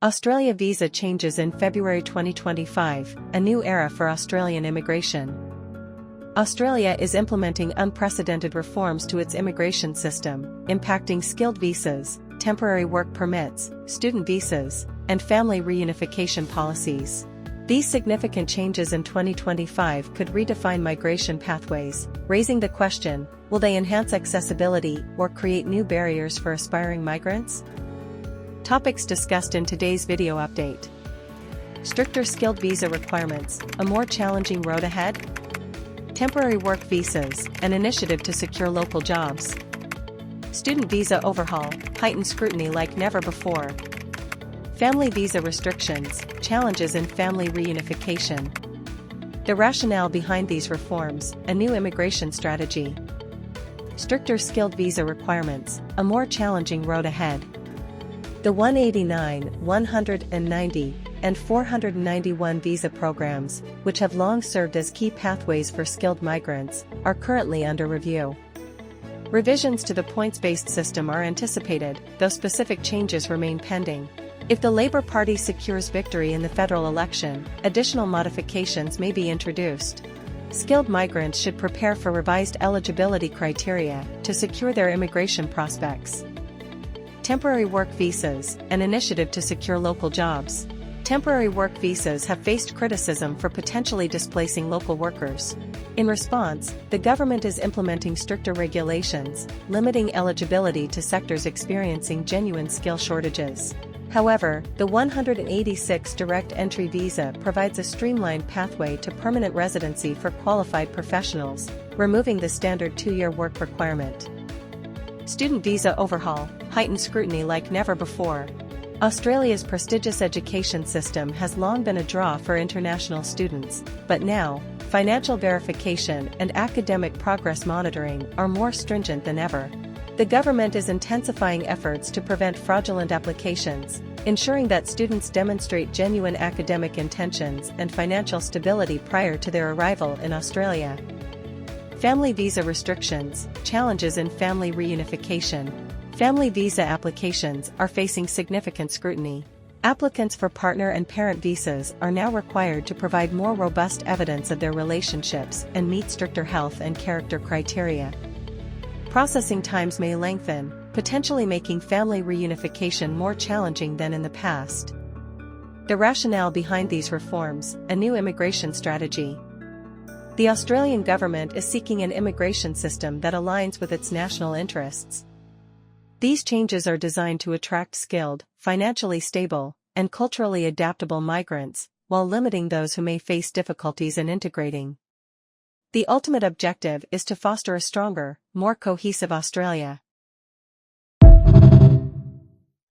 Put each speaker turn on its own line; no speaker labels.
Australia visa changes in February 2025, a new era for Australian immigration. Australia is implementing unprecedented reforms to its immigration system, impacting skilled visas, temporary work permits, student visas, and family reunification policies. These significant changes in 2025 could redefine migration pathways, raising the question, will they enhance accessibility or create new barriers for aspiring migrants? Topics discussed in today's video update. Stricter skilled visa requirements, a more challenging road ahead? Temporary work visas, an initiative to secure local jobs. Student visa overhaul, heightened scrutiny like never before. Family visa restrictions, challenges in family reunification. The rationale behind these reforms, a new immigration strategy. Stricter skilled visa requirements, a more challenging road ahead. The 189, 190, and 491 visa programs, which have long served as key pathways for skilled migrants, are currently under review. Revisions to the points-based system are anticipated, though specific changes remain pending. If the Labour Party secures victory in the federal election, additional modifications may be introduced. Skilled migrants should prepare for revised eligibility criteria to secure their immigration prospects. Temporary work visas, an initiative to secure local jobs. Temporary work visas have faced criticism for potentially displacing local workers. In response, the government is implementing stricter regulations, limiting eligibility to sectors experiencing genuine skill shortages. However, the 186 direct entry visa provides a streamlined pathway to permanent residency for qualified professionals, removing the standard 2-year work requirement. Student visa overhaul, heightened scrutiny like never before. Australia's prestigious education system has long been a draw for international students, but now, financial verification and academic progress monitoring are more stringent than ever. The government is intensifying efforts to prevent fraudulent applications, ensuring that students demonstrate genuine academic intentions and financial stability prior to their arrival in Australia. Family visa restrictions, challenges in family reunification. Family visa applications are facing significant scrutiny. Applicants for partner and parent visas are now required to provide more robust evidence of their relationships and meet stricter health and character criteria. Processing times may lengthen, potentially making family reunification more challenging than in the past. The rationale behind these reforms, a new immigration strategy. The Australian government is seeking an immigration system that aligns with its national interests. These changes are designed to attract skilled, financially stable, and culturally adaptable migrants, while limiting those who may face difficulties in integrating. The ultimate objective is to foster a stronger, more cohesive Australia.